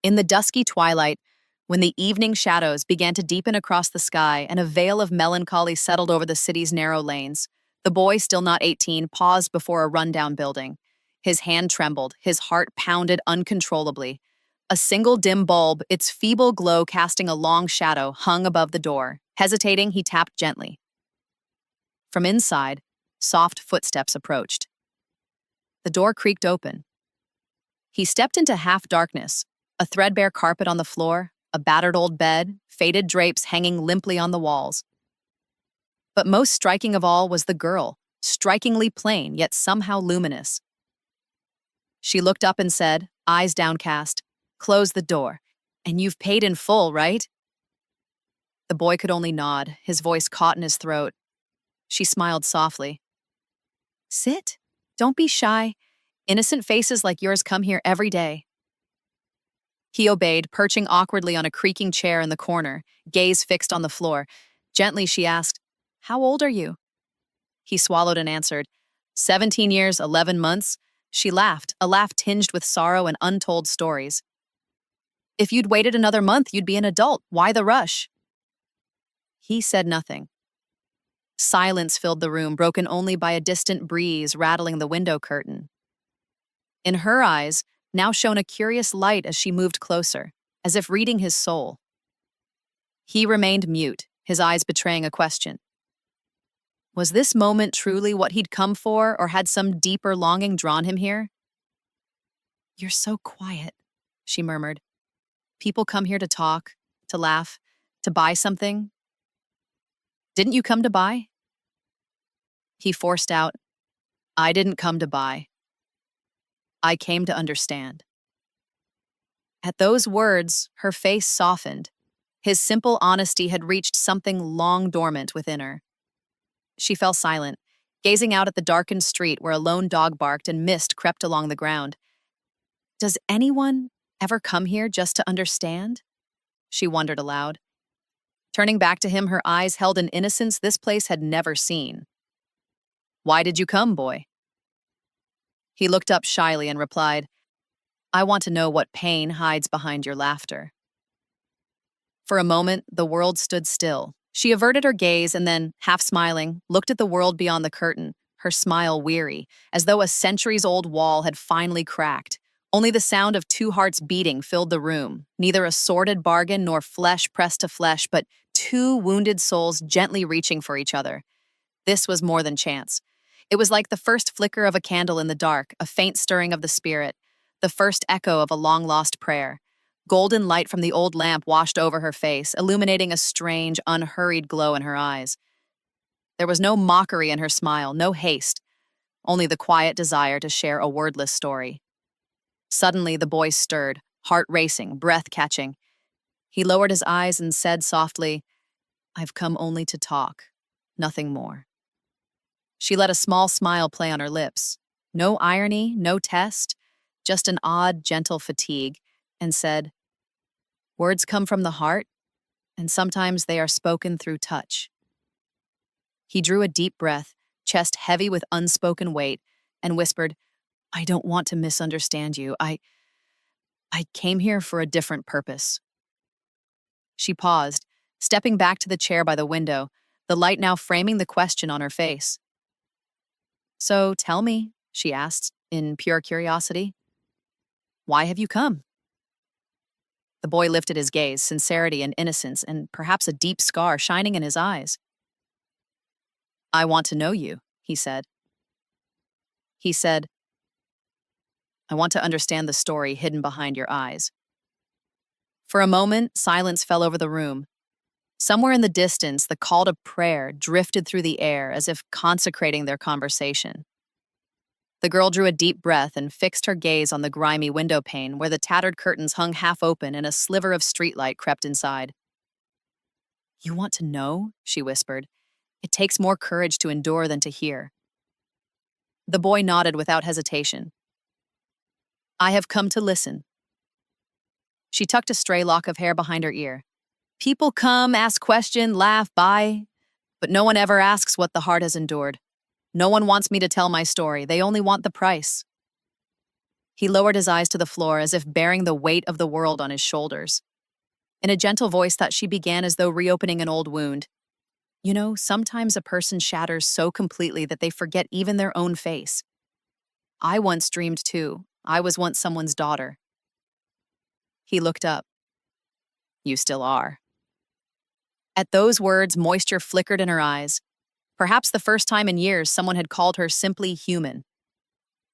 In the dusky twilight, when the evening shadows began to deepen across the sky and a veil of melancholy settled over the city's narrow lanes, the boy, still not 18, paused before a rundown building. His hand trembled, his heart pounded uncontrollably. A single dim bulb, its feeble glow casting a long shadow, hung above the door. Hesitating, he tapped gently. From inside, soft footsteps approached. The door creaked open. He stepped into half-darkness, a threadbare carpet on the floor, a battered old bed, faded drapes hanging limply on the walls. But most striking of all was the girl, strikingly plain, yet somehow luminous. She looked up and said, eyes downcast, "Close the door, and you've paid in full, right?" The boy could only nod, his voice caught in his throat. She smiled softly. "Sit. Don't be shy. Innocent faces like yours come here every day." He obeyed, perching awkwardly on a creaking chair in the corner, gaze fixed on the floor. Gently she asked, "How old are you?" He swallowed and answered, 17 years, 11 months. She laughed, a laugh tinged with sorrow and untold stories. "If you'd waited another month, you'd be an adult. Why the rush?" He said nothing. Silence filled the room, broken only by a distant breeze rattling the window curtain. In her eyes now shone a curious light as she moved closer, as if reading his soul. He remained mute, his eyes betraying a question. Was this moment truly what he'd come for, or had some deeper longing drawn him here? "You're so quiet," she murmured. "People come here to talk, to laugh, to buy something. Didn't you come to buy?" He forced out, "I didn't come to buy. I came to understand." At those words, her face softened. His simple honesty had reached something long dormant within her. She fell silent, gazing out at the darkened street where a lone dog barked and mist crept along the ground. Does anyone ever come here just to understand? She wondered aloud. Turning back to him, her eyes held an innocence this place had never seen. "Why did you come, boy?" He looked up shyly and replied, "I want to know what pain hides behind your laughter." For a moment, the world stood still. She averted her gaze and then, half smiling, looked at the world beyond the curtain, her smile weary, as though a centuries-old wall had finally cracked. Only the sound of two hearts beating filled the room, neither a sordid bargain nor flesh pressed to flesh, but two wounded souls gently reaching for each other. This was more than chance. It was like the first flicker of a candle in the dark, a faint stirring of the spirit, the first echo of a long-lost prayer. Golden light from the old lamp washed over her face, illuminating a strange, unhurried glow in her eyes. There was no mockery in her smile, no haste, only the quiet desire to share a wordless story. Suddenly, the boy stirred, heart racing, breath catching. He lowered his eyes and said softly, "I've come only to talk, nothing more." She let a small smile play on her lips. No irony, no test, just an odd, gentle fatigue, and said, "Words come from the heart, and sometimes they are spoken through touch." He drew a deep breath, chest heavy with unspoken weight, and whispered, "I don't want to misunderstand you. I came here for a different purpose." She paused, stepping back to the chair by the window, the light now framing the question on her face. "So tell me," she asked, in pure curiosity, "why have you come?" The boy lifted his gaze, sincerity and innocence, and perhaps a deep scar shining in his eyes. "I want to know you," he said. He said, "I want to understand the story hidden behind your eyes." For a moment, silence fell over the room. Somewhere in the distance, the call to prayer drifted through the air as if consecrating their conversation. The girl drew a deep breath and fixed her gaze on the grimy window pane where the tattered curtains hung half open and a sliver of streetlight crept inside. "You want to know?" she whispered. "It takes more courage to endure than to hear." The boy nodded without hesitation. "I have come to listen." She tucked a stray lock of hair behind her ear. "People come, ask question, laugh, buy, but no one ever asks what the heart has endured. No one wants me to tell my story. They only want the price." He lowered his eyes to the floor as if bearing the weight of the world on his shoulders. In a gentle voice that she began as though reopening an old wound. You know, sometimes a person shatters so completely that they forget even their own face. I once dreamed too. I was once someone's daughter. He looked up. You still are. At those words, moisture flickered in her eyes. Perhaps the first time in years someone had called her simply human.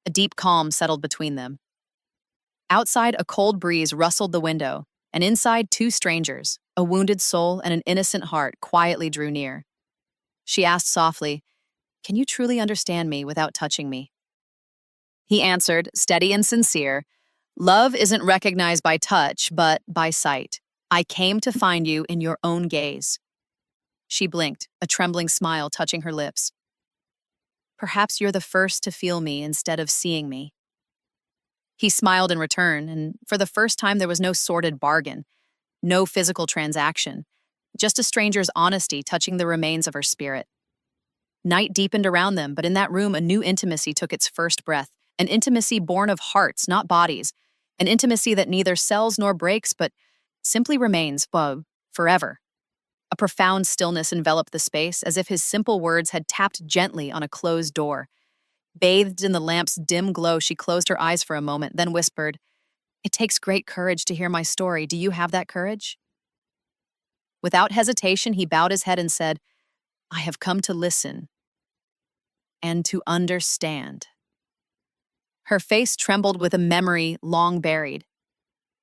A deep calm settled between them. Outside, a cold breeze rustled the window, and inside, two strangers, a wounded soul and an innocent heart, quietly drew near. She asked softly, "Can you truly understand me without touching me?" He answered, steady and sincere, "Love isn't recognized by touch, but by sight. I came to find you in your own gaze." She blinked, a trembling smile touching her lips. "Perhaps you're the first to feel me instead of seeing me." He smiled in return, and for the first time there was no sordid bargain, no physical transaction, just a stranger's honesty touching the remains of her spirit. Night deepened around them, but in that room a new intimacy took its first breath, an intimacy born of hearts, not bodies, an intimacy that neither sells nor breaks, but simply remains, forever. A profound stillness enveloped the space, as if his simple words had tapped gently on a closed door. Bathed in the lamp's dim glow, she closed her eyes for a moment, then whispered, "It takes great courage to hear my story. Do you have that courage?" Without hesitation, he bowed his head and said, "I have come to listen and to understand." Her face trembled with a memory long buried.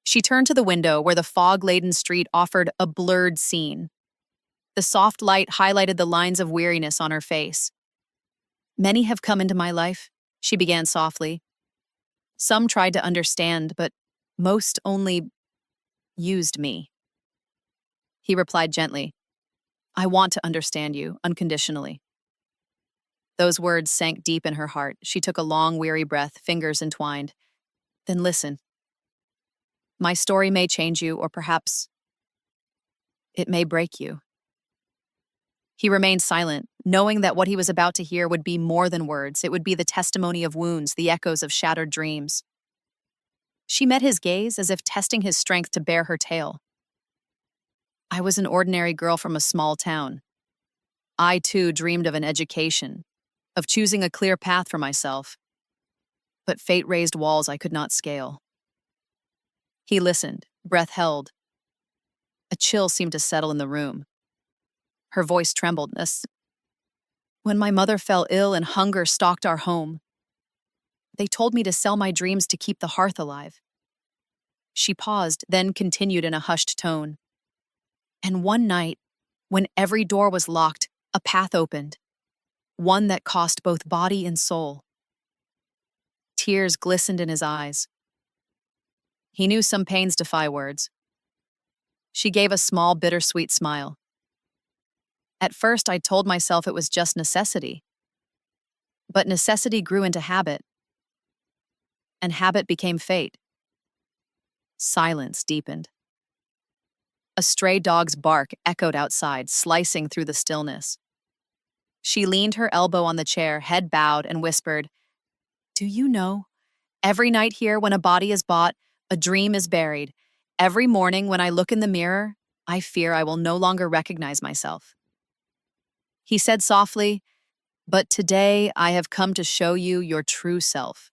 She turned to the window where the fog-laden street offered a blurred scene. The soft light highlighted the lines of weariness on her face. "Many have come into my life," she began softly. "Some tried to understand, but most only used me." He replied gently, "I want to understand you unconditionally." Those words sank deep in her heart. She took a long, weary breath, fingers entwined. "Then listen. My story may change you, or perhaps it may break you." He remained silent, knowing that what he was about to hear would be more than words. It would be the testimony of wounds, the echoes of shattered dreams. She met his gaze as if testing his strength to bear her tale. "I was an ordinary girl from a small town. I, too, dreamed of an education, of choosing a clear path for myself. But fate raised walls I could not scale." He listened, breath held. A chill seemed to settle in the room. Her voice trembled. "When my mother fell ill and hunger stalked our home, they told me to sell my dreams to keep the hearth alive." She paused, then continued in a hushed tone. "And one night, when every door was locked, a path opened, one that cost both body and soul." Tears glistened in his eyes. He knew some pains defy words. She gave a small, bittersweet smile. "At first, I told myself it was just necessity. But necessity grew into habit, and habit became fate." Silence deepened. A stray dog's bark echoed outside, slicing through the stillness. She leaned her elbow on the chair, head bowed, and whispered, "Do you know, every night here when a body is bought, a dream is buried. Every morning when I look in the mirror, I fear I will no longer recognize myself." He said softly, "But today I have come to show you your true self,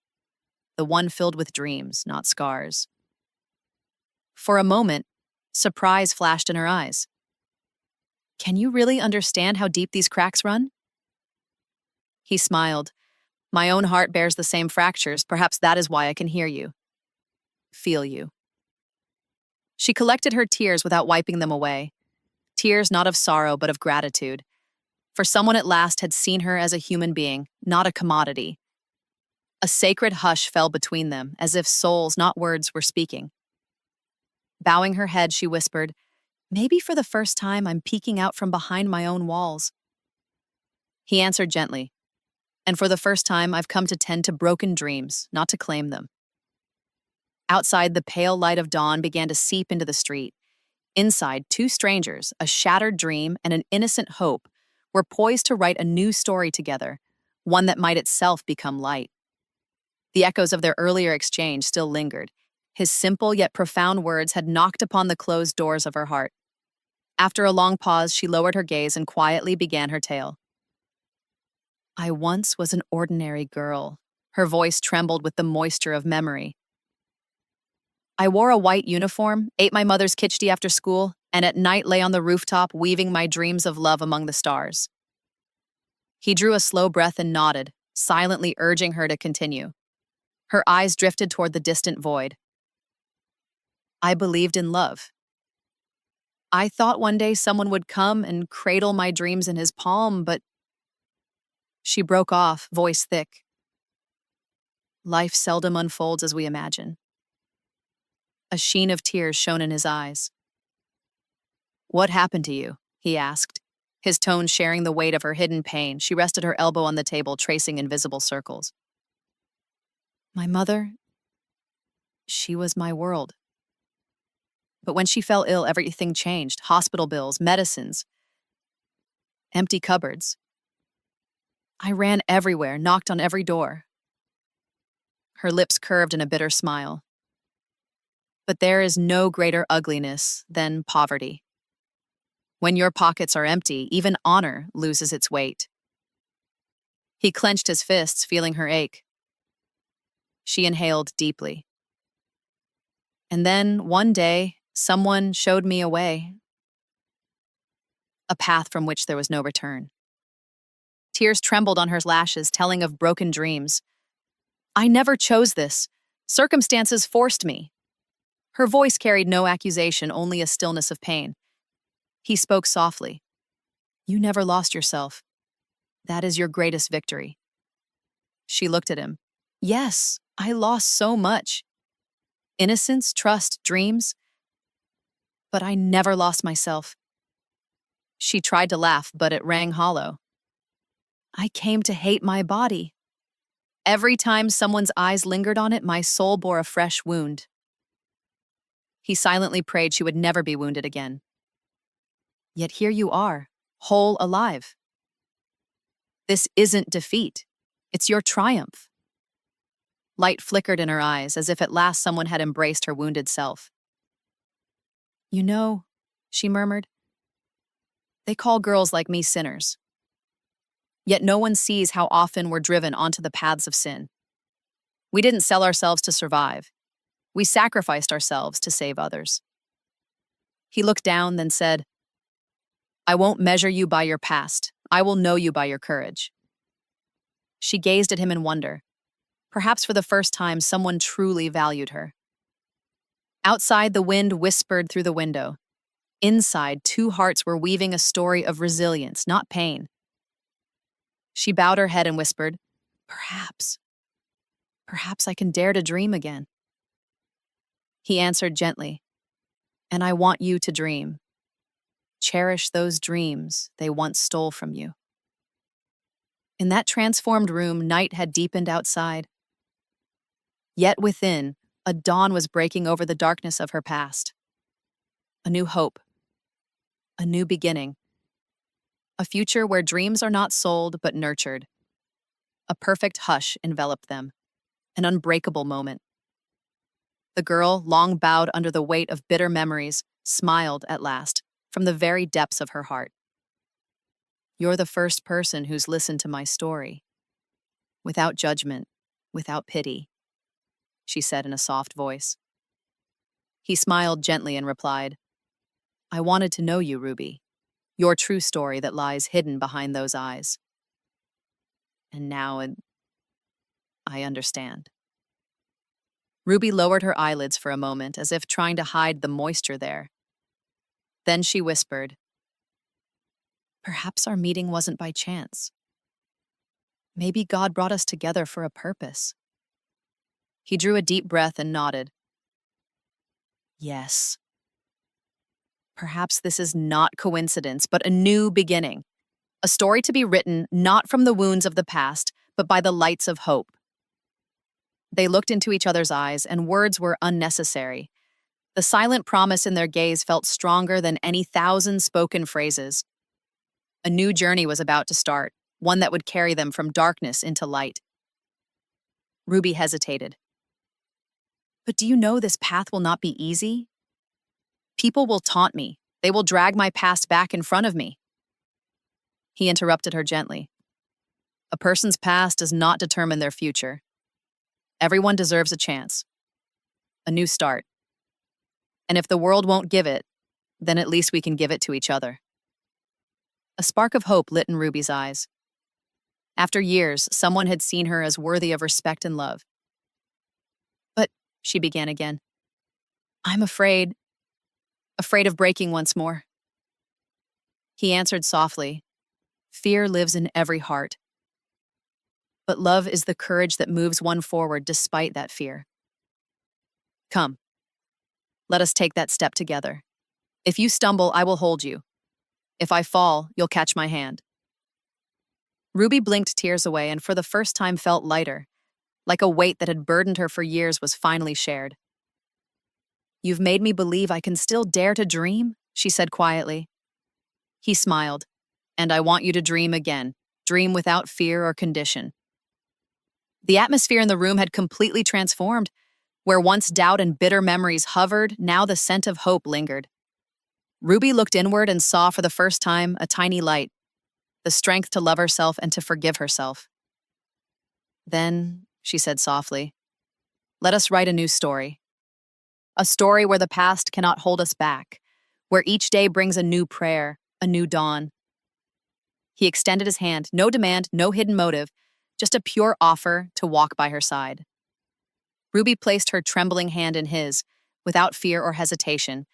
the one filled with dreams, not scars." For a moment, surprise flashed in her eyes. "Can you really understand how deep these cracks run?" He smiled. "My own heart bears the same fractures. Perhaps that is why I can hear you, feel you." She collected her tears without wiping them away. Tears not of sorrow, but of gratitude. For someone at last had seen her as a human being, not a commodity. A sacred hush fell between them, as if souls, not words, were speaking. Bowing her head, she whispered, "Maybe for the first time I'm peeking out from behind my own walls." He answered gently, "And for the first time I've come to tend to broken dreams, not to claim them." Outside, the pale light of dawn began to seep into the street. Inside, two strangers, a shattered dream and an innocent hope, were poised to write a new story together, one that might itself become light. The echoes of their earlier exchange still lingered. His simple yet profound words had knocked upon the closed doors of her heart. After a long pause, she lowered her gaze and quietly began her tale. I once was an ordinary girl. Her voice trembled with the moisture of memory. I wore a white uniform, ate my mother's khichdi after school, and at night lay on the rooftop weaving my dreams of love among the stars. He drew a slow breath and nodded, silently urging her to continue. Her eyes drifted toward the distant void. I believed in love. I thought one day someone would come and cradle my dreams in his palm, but she broke off, voice thick. Life seldom unfolds as we imagine. A sheen of tears shone in his eyes. What happened to you? He asked, his tone sharing the weight of her hidden pain. She rested her elbow on the table, tracing invisible circles. My mother, she was my world. But when she fell ill, everything changed. Hospital bills, medicines, empty cupboards. I ran everywhere, knocked on every door. Her lips curved in a bitter smile. But there is no greater ugliness than poverty. When your pockets are empty, even honor loses its weight. He clenched his fists, feeling her ache. She inhaled deeply. And then, one day, someone showed me a way. A path from which there was no return. Tears trembled on her lashes, telling of broken dreams. I never chose this. Circumstances forced me. Her voice carried no accusation, only a stillness of pain. He spoke softly. You never lost yourself. That is your greatest victory. She looked at him. Yes, I lost so much. Innocence, trust, dreams. But I never lost myself. She tried to laugh, but it rang hollow. I came to hate my body. Every time someone's eyes lingered on it, my soul bore a fresh wound. He silently prayed she would never be wounded again. Yet here you are, whole alive. This isn't defeat. It's your triumph. Light flickered in her eyes, as if at last someone had embraced her wounded self. You know, she murmured, they call girls like me sinners. Yet no one sees how often we're driven onto the paths of sin. We didn't sell ourselves to survive. We sacrificed ourselves to save others. He looked down, then said, I won't measure you by your past. I will know you by your courage. She gazed at him in wonder. Perhaps for the first time, someone truly valued her. Outside, the wind whispered through the window. Inside, two hearts were weaving a story of resilience, not pain. She bowed her head and whispered, Perhaps I can dare to dream again. He answered gently, And I want you to dream. Cherish those dreams they once stole from you. In that transformed room, night had deepened outside. Yet within, a dawn was breaking over the darkness of her past. A new hope. A new beginning. A future where dreams are not sold but nurtured. A perfect hush enveloped them. An unbreakable moment. The girl, long bowed under the weight of bitter memories, smiled at last, from the very depths of her heart. You're the first person who's listened to my story. Without judgment, without pity, she said in a soft voice. He smiled gently and replied, I wanted to know you, Ruby, your true story that lies hidden behind those eyes. And now I understand. Ruby lowered her eyelids for a moment, as if trying to hide the moisture there. Then she whispered, Perhaps our meeting wasn't by chance. Maybe God brought us together for a purpose. He drew a deep breath and nodded. Yes. Perhaps this is not coincidence, but a new beginning. A story to be written not from the wounds of the past, but by the lights of hope. They looked into each other's eyes, and words were unnecessary. The silent promise in their gaze felt stronger than any 1,000 spoken phrases. A new journey was about to start, one that would carry them from darkness into light. Ruby hesitated. But do you know this path will not be easy? People will taunt me. They will drag my past back in front of me. He interrupted her gently. A person's past does not determine their future. Everyone deserves a chance, a new start. And if the world won't give it, then at least we can give it to each other. A spark of hope lit in Ruby's eyes. After years, someone had seen her as worthy of respect and love. But, she began again, I'm afraid of breaking once more. He answered softly, fear lives in every heart. But love is the courage that moves one forward despite that fear. Come, let us take that step together. If you stumble, I will hold you. If I fall, you'll catch my hand. Ruby blinked tears away and for the first time felt lighter, like a weight that had burdened her for years was finally shared. You've made me believe I can still dare to dream, she said quietly. He smiled, and I want you to dream again, dream without fear or condition. The atmosphere in the room had completely transformed. Where once doubt and bitter memories hovered, now the scent of hope lingered. Ruby looked inward and saw for the first time a tiny light, the strength to love herself and to forgive herself. Then, she said softly, let us write a new story. A story where the past cannot hold us back, where each day brings a new prayer, a new dawn. He extended his hand, no demand, no hidden motive, just a pure offer to walk by her side. Ruby placed her trembling hand in his, without fear or hesitation,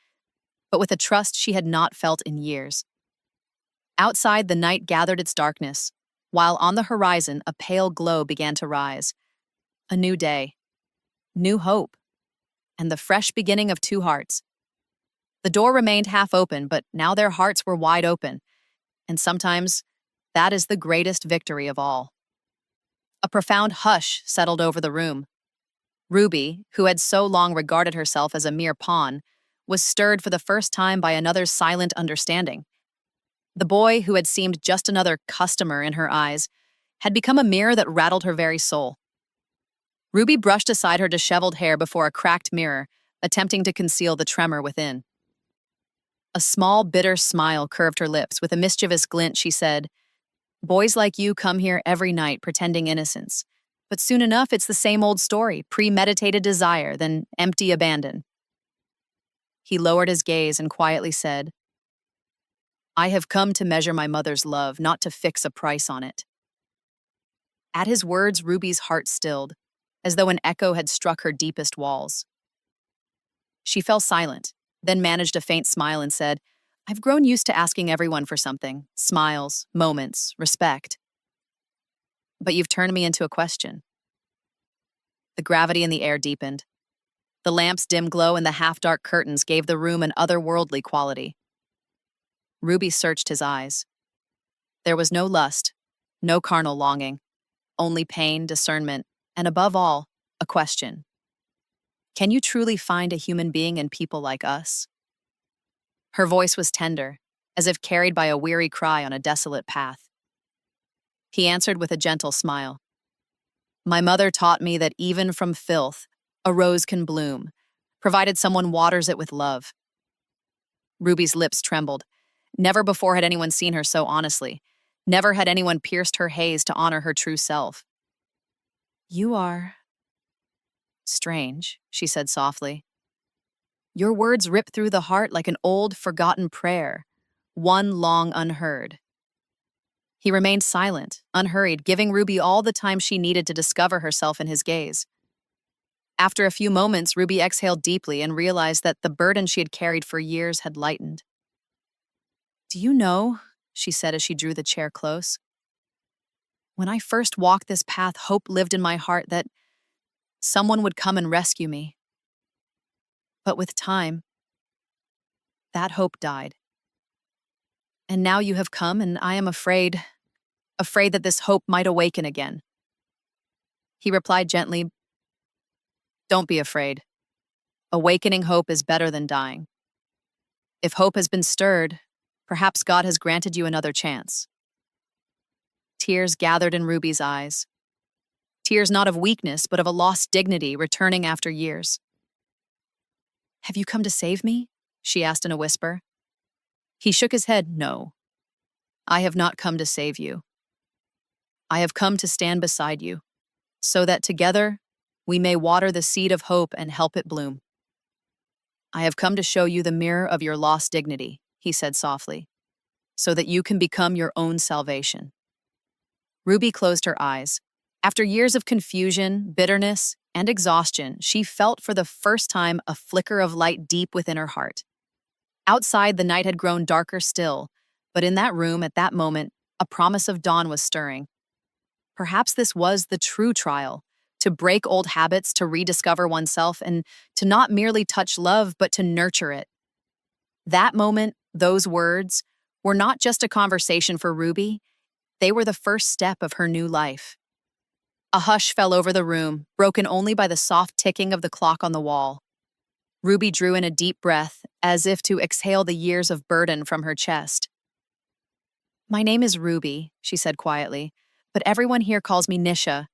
but with a trust she had not felt in years. Outside, the night gathered its darkness, while on the horizon a pale glow began to rise. A new day, new hope, and the fresh beginning of two hearts. The door remained half open, but now their hearts were wide open, and sometimes that is the greatest victory of all. A profound hush settled over the room. Ruby, who had so long regarded herself as a mere pawn, was stirred for the first time by another's silent understanding. The boy, who had seemed just another customer in her eyes, had become a mirror that rattled her very soul. Ruby brushed aside her disheveled hair before a cracked mirror, attempting to conceal the tremor within. A small, bitter smile curved her lips. With a mischievous glint, she said, boys like you come here every night pretending innocence. But soon enough, it's the same old story, premeditated desire, then empty abandon. He lowered his gaze and quietly said, I have come to measure my mother's love, not to fix a price on it. At his words, Ruby's heart stilled, as though an echo had struck her deepest walls. She fell silent, then managed a faint smile and said, I've grown used to asking everyone for something, smiles, moments, respect. But you've turned me into a question. The gravity in the air deepened. The lamp's dim glow and the half-dark curtains gave the room an otherworldly quality. Ruby searched his eyes. There was no lust, no carnal longing, only pain, discernment, and above all, a question. Can you truly find a human being in people like us? Her voice was tender, as if carried by a weary cry on a desolate path. He answered with a gentle smile. My mother taught me that even from filth, a rose can bloom, provided someone waters it with love. Ruby's lips trembled. Never before had anyone seen her so honestly. Never had anyone pierced her haze to honor her true self. You are strange, she said softly. Your words rip through the heart like an old, forgotten prayer, one long unheard. He remained silent, unhurried, giving Ruby all the time she needed to discover herself in his gaze. After a few moments, Ruby exhaled deeply and realized that the burden she had carried for years had lightened. Do you know, she said as she drew the chair close, when I first walked this path, hope lived in my heart that someone would come and rescue me. But with time, that hope died. And now you have come, and I am afraid that this hope might awaken again. He replied gently, Don't be afraid. Awakening hope is better than dying. If hope has been stirred, perhaps God has granted you another chance. Tears gathered in Ruby's eyes. tears not of weakness, but of a lost dignity returning after years. "Have you come to save me?" she asked in a whisper. He shook his head. "No, I have not come to save you. I have come to stand beside you, so that together we may water the seed of hope and help it bloom. I have come to show you the mirror of your lost dignity," he said softly, "so that you can become your own salvation." Ruby closed her eyes. After years of confusion, bitterness, and exhaustion, she felt for the first time a flicker of light deep within her heart. Outside, the night had grown darker still, but in that room, at that moment, a promise of dawn was stirring. Perhaps this was the true trial, to break old habits, to rediscover oneself, and to not merely touch love, but to nurture it. That moment, those words, were not just a conversation for Ruby, they were the first step of her new life. A hush fell over the room, broken only by the soft ticking of the clock on the wall. Ruby drew in a deep breath, as if to exhale the years of burden from her chest. "My name is Ruby," she said quietly, "but everyone here calls me Nisha."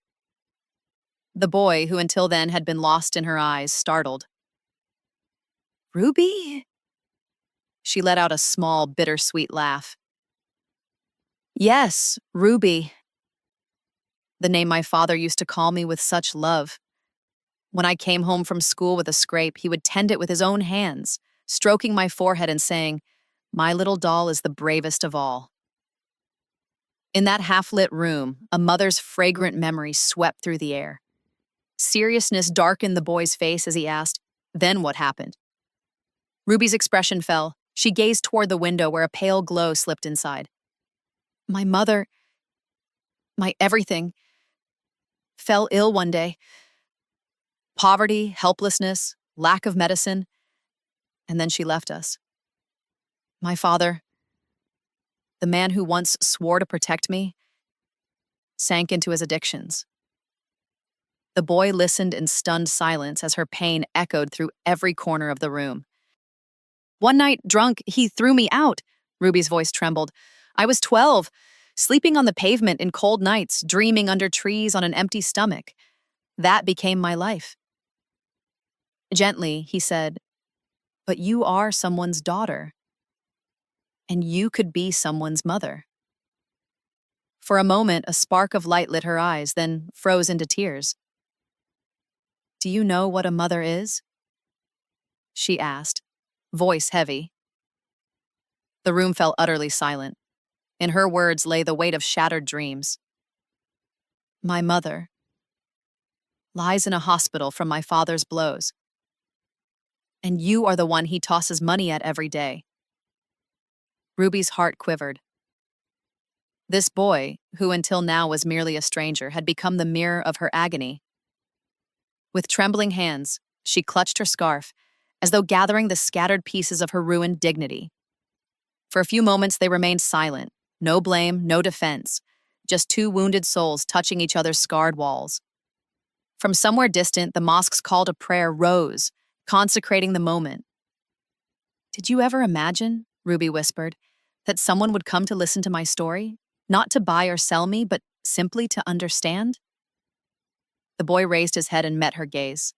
The boy, who until then had been lost in her eyes, startled. "Ruby?" She let out a small, bittersweet laugh. "Yes, Ruby. The name my father used to call me with such love. When I came home from school with a scrape, he would tend it with his own hands, stroking my forehead and saying, 'My little doll is the bravest of all.'" In that half-lit room, a mother's fragrant memory swept through the air. Seriousness darkened the boy's face as he asked, "Then what happened?" Ruby's expression fell. She gazed toward the window where a pale glow slipped inside. "My mother, my everything, fell ill one day. Poverty, helplessness, lack of medicine, and then she left us. My father, the man who once swore to protect me, sank into his addictions." The boy listened in stunned silence as her pain echoed through every corner of the room. "One night, drunk, he threw me out," Ruby's voice trembled. "I was 12, sleeping on the pavement in cold nights, dreaming under trees on an empty stomach. That became my life." Gently, he said, "But you are someone's daughter, and you could be someone's mother." For a moment, a spark of light lit her eyes, then froze into tears. "Do you know what a mother is?" she asked, voice heavy. The room fell utterly silent. In her words lay the weight of shattered dreams. "My mother lies in a hospital from my father's blows. And you are the one he tosses money at every day." Ruby's heart quivered. This boy, who until now was merely a stranger, had become the mirror of her agony. With trembling hands, she clutched her scarf, as though gathering the scattered pieces of her ruined dignity. For a few moments they remained silent, no blame, no defense, just two wounded souls touching each other's scarred walls. From somewhere distant, the mosque's call to prayer rose, consecrating the moment. "Did you ever imagine," Ruby whispered, "that someone would come to listen to my story? Not to buy or sell me, but simply to understand?" The boy raised his head and met her gaze.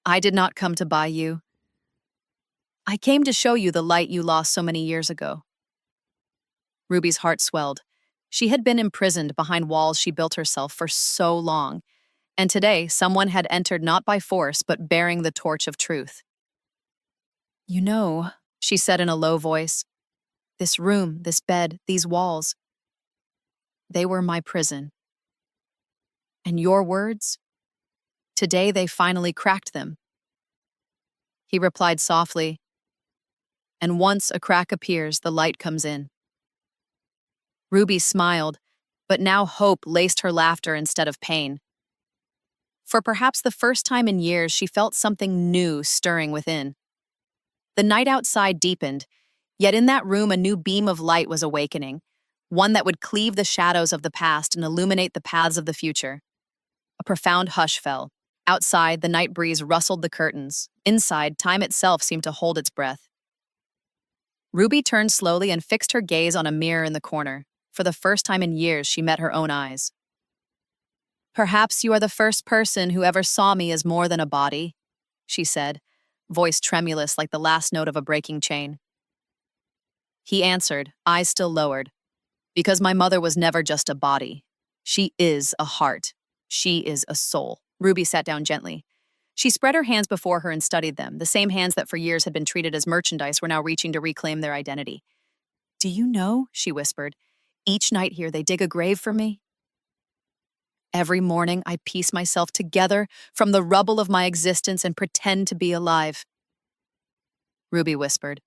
"I did not come to buy you. I came to show you the light you lost so many years ago." Ruby's heart swelled. She had been imprisoned behind walls she built herself for so long, and today someone had entered not by force but bearing the torch of truth. "You know," she said in a low voice, "this room, this bed, these walls, they were my prison. And your words? Today they finally cracked them." He replied softly, "And once a crack appears, the light comes in." Ruby smiled, but now hope laced her laughter instead of pain. For perhaps the first time in years, she felt something new stirring within. The night outside deepened, yet in that room a new beam of light was awakening, one that would cleave the shadows of the past and illuminate the paths of the future. A profound hush fell. Outside, the night breeze rustled the curtains. Inside, time itself seemed to hold its breath. Ruby turned slowly and fixed her gaze on a mirror in the corner. For the first time in years, she met her own eyes. Perhaps you are the first person who ever saw me as more than a body, she said, voice tremulous like the last note of a breaking chain. He answered, eyes still lowered, because my mother was never just a body. She is a heart. She is a soul. Ruby sat down gently. She spread her hands before her and studied them. The same hands that for years had been treated as merchandise were now reaching to reclaim their identity. Do you know, she whispered, each night here they dig a grave for me? Every morning I piece myself together from the rubble of my existence and pretend to be alive. Ruby whispered.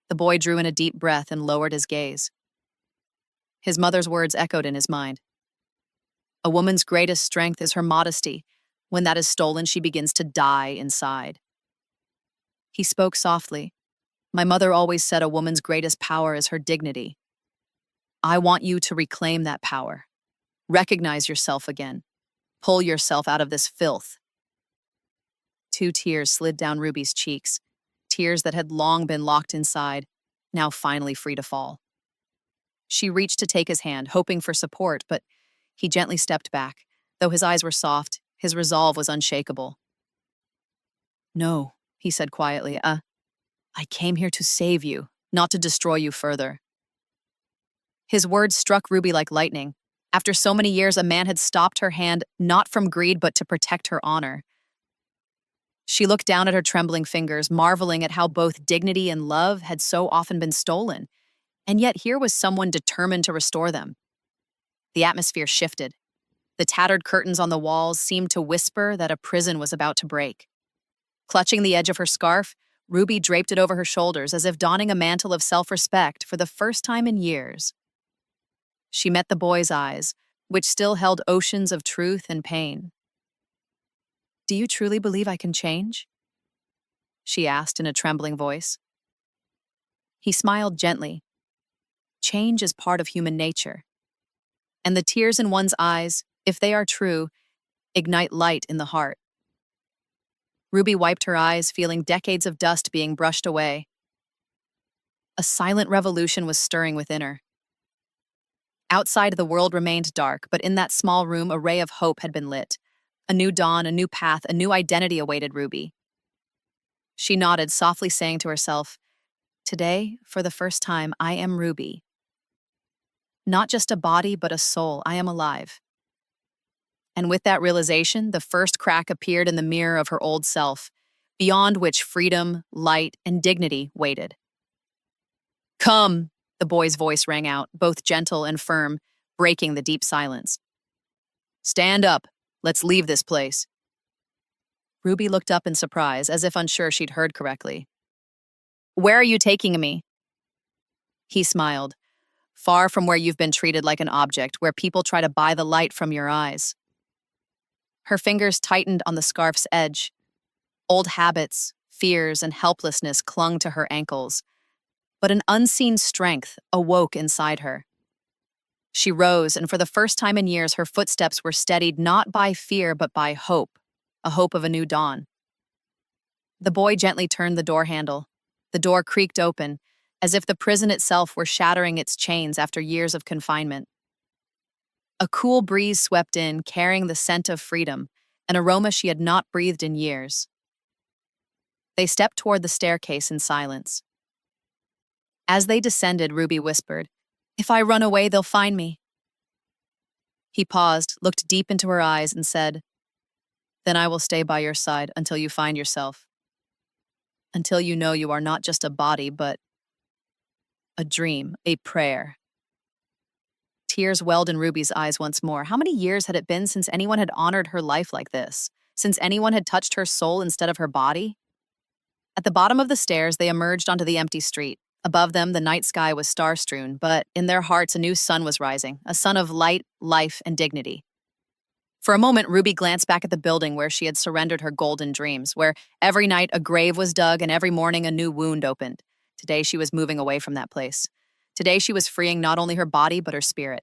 The boy drew in a deep breath and lowered his gaze. His mother's words echoed in his mind. A woman's greatest strength is her modesty. When that is stolen, she begins to die inside. He spoke softly. My mother always said a woman's greatest power is her dignity. I want you to reclaim that power. Recognize yourself again. Pull yourself out of this filth. 2 tears slid down Ruby's cheeks, tears that had long been locked inside, now finally free to fall. She reached to take his hand, hoping for support, but he gently stepped back. Though his eyes were soft, his resolve was unshakable. No, he said quietly, I came here to save you, not to destroy you further. His words struck Ruby like lightning. After so many years, a man had stopped her hand, not from greed, but to protect her honor. She looked down at her trembling fingers, marveling at how both dignity and love had so often been stolen, and yet here was someone determined to restore them. The atmosphere shifted. The tattered curtains on the walls seemed to whisper that a prison was about to break. Clutching the edge of her scarf, Ruby draped it over her shoulders as if donning a mantle of self-respect for the first time in years. She met the boy's eyes, which still held oceans of truth and pain. Do you truly believe I can change? She asked in a trembling voice. He smiled gently. Change is part of human nature. And the tears in one's eyes, if they are true, ignite light in the heart. Ruby wiped her eyes, feeling decades of dust being brushed away. A silent revolution was stirring within her. Outside, the world remained dark, but in that small room, a ray of hope had been lit. A new dawn, a new path, a new identity awaited Ruby. She nodded, softly saying to herself, Today, for the first time, I am Ruby. Not just a body, but a soul. I am alive. And with that realization, the first crack appeared in the mirror of her old self, beyond which freedom, light, and dignity waited. Come, the boy's voice rang out, both gentle and firm, breaking the deep silence. Stand up. Let's leave this place. Ruby looked up in surprise, as if unsure she'd heard correctly. Where are you taking me? He smiled. Far from where you've been treated like an object, where people try to buy the light from your eyes. Her fingers tightened on the scarf's edge. Old habits, fears, and helplessness clung to her ankles, but an unseen strength awoke inside her. She rose, and for the first time in years, her footsteps were steadied not by fear but by hope, a hope of a new dawn. The boy gently turned the door handle. The door creaked open, as if the prison itself were shattering its chains after years of confinement. A cool breeze swept in, carrying the scent of freedom, an aroma she had not breathed in years. They stepped toward the staircase in silence. As they descended, Ruby whispered, If I run away, they'll find me. He paused, looked deep into her eyes, and said, Then I will stay by your side until you find yourself. Until you know you are not just a body, but a dream, a prayer. Tears welled in Ruby's eyes once more. How many years had it been since anyone had honored her life like this? Since anyone had touched her soul instead of her body? At the bottom of the stairs, they emerged onto the empty street. Above them, the night sky was star-strewn, but in their hearts, a new sun was rising, a sun of light, life, and dignity. For a moment, Ruby glanced back at the building where she had surrendered her golden dreams, where every night a grave was dug and every morning a new wound opened. Today, she was moving away from that place. Today, she was freeing not only her body, but her spirit.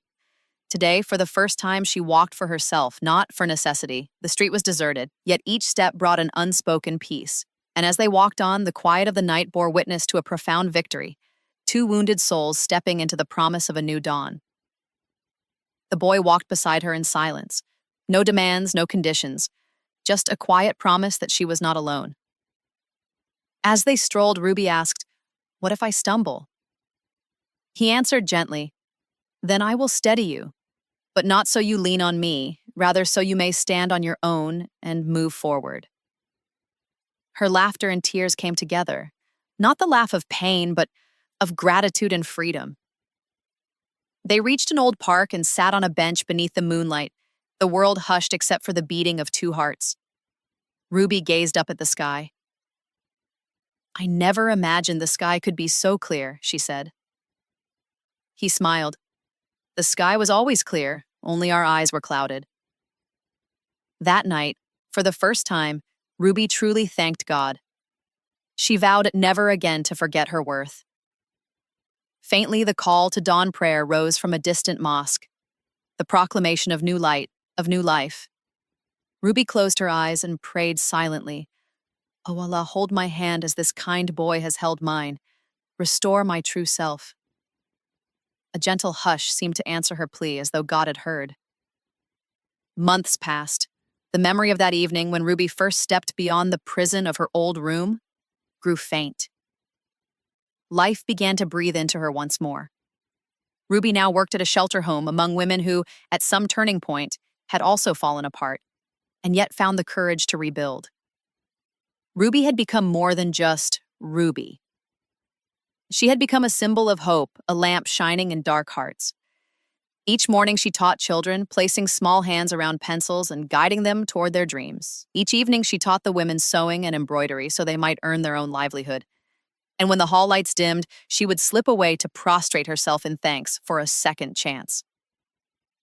Today, for the first time, she walked for herself, not for necessity. The street was deserted, yet each step brought an unspoken peace. And as they walked on, the quiet of the night bore witness to a profound victory, 2 wounded souls stepping into the promise of a new dawn. The boy walked beside her in silence. No demands, no conditions, just a quiet promise that she was not alone. As they strolled, Ruby asked, "What if I stumble?" He answered gently, "Then I will steady you, but not so you lean on me, rather so you may stand on your own and move forward." Her laughter and tears came together, not the laugh of pain, but of gratitude and freedom. They reached an old park and sat on a bench beneath the moonlight, the world hushed except for the beating of two hearts. Ruby gazed up at the sky. "I never imagined the sky could be so clear," she said. He smiled. "The sky was always clear, only our eyes were clouded." That night, for the first time, Ruby truly thanked God. She vowed never again to forget her worth. Faintly, the call to dawn prayer rose from a distant mosque, the proclamation of new light, of new life. Ruby closed her eyes and prayed silently. "O Allah, hold my hand as this kind boy has held mine. Restore my true self." A gentle hush seemed to answer her plea as though God had heard. Months passed. The memory of that evening when Ruby first stepped beyond the prison of her old room grew faint. Life began to breathe into her once more. Ruby now worked at a shelter home among women who, at some turning point, had also fallen apart, and yet found the courage to rebuild. Ruby had become more than just Ruby. She had become a symbol of hope, a lamp shining in dark hearts. Each morning she taught children, placing small hands around pencils and guiding them toward their dreams. Each evening she taught the women sewing and embroidery so they might earn their own livelihood. And when the hall lights dimmed, she would slip away to prostrate herself in thanks for a second chance.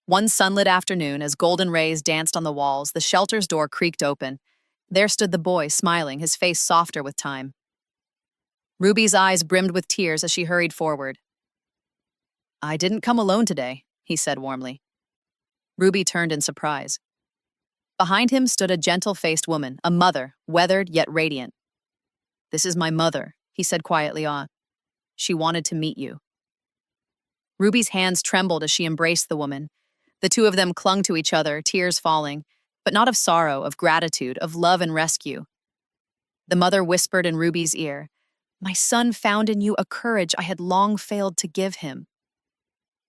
One sunlit afternoon, as golden rays danced on the walls, the shelter's door creaked open. There stood the boy, smiling, his face softer with time. Ruby's eyes brimmed with tears as she hurried forward. "I didn't come alone today," he said warmly. Ruby turned in surprise. Behind him stood a gentle-faced woman, a mother, weathered yet radiant. "This is my mother," he said quietly. "She wanted to meet you." Ruby's hands trembled as she embraced the woman. The two of them clung to each other, tears falling, but not of sorrow, of gratitude, of love and rescue. The mother whispered in Ruby's ear, "My son found in you a courage I had long failed to give him."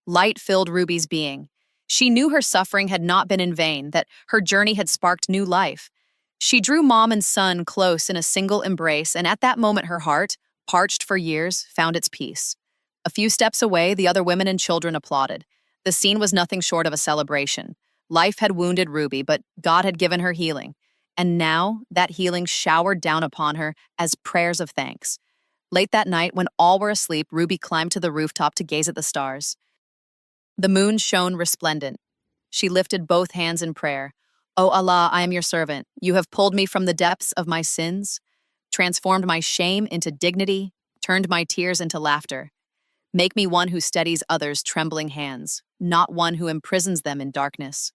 Light filled Ruby's being. She knew her suffering had not been in vain, that her journey had sparked new life. She drew mom and son close in a single embrace, and at that moment her heart, parched for years, found its peace. A few steps away, the other women and children applauded. The scene was nothing short of a celebration. Life had wounded Ruby, but God had given her healing. And now, that healing showered down upon her as prayers of thanks. Late that night, when all were asleep, Ruby climbed to the rooftop to gaze at the stars. The moon shone resplendent. She lifted both hands in prayer. "O Allah, I am your servant. You have pulled me from the depths of my sins, transformed my shame into dignity, turned my tears into laughter. Make me one who steadies others' trembling hands, not one who imprisons them in darkness."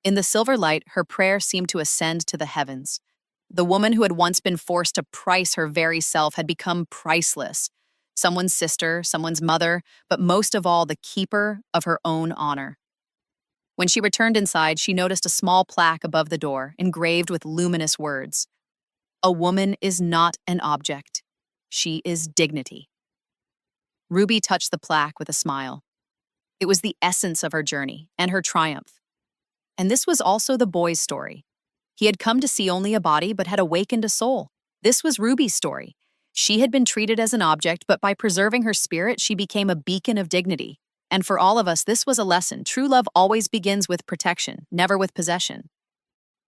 In the silver light, her prayer seemed to ascend to the heavens. The woman who had once been forced to price her very self had become priceless. Someone's sister, someone's mother, but most of all, the keeper of her own honor. When she returned inside, she noticed a small plaque above the door, engraved with luminous words. "A woman is not an object. She is dignity." Ruby touched the plaque with a smile. It was the essence of her journey and her triumph. And this was also the boy's story. He had come to see only a body, but had awakened a soul. This was Ruby's story. She had been treated as an object, but by preserving her spirit, she became a beacon of dignity. And for all of us, this was a lesson. True love always begins with protection, never with possession.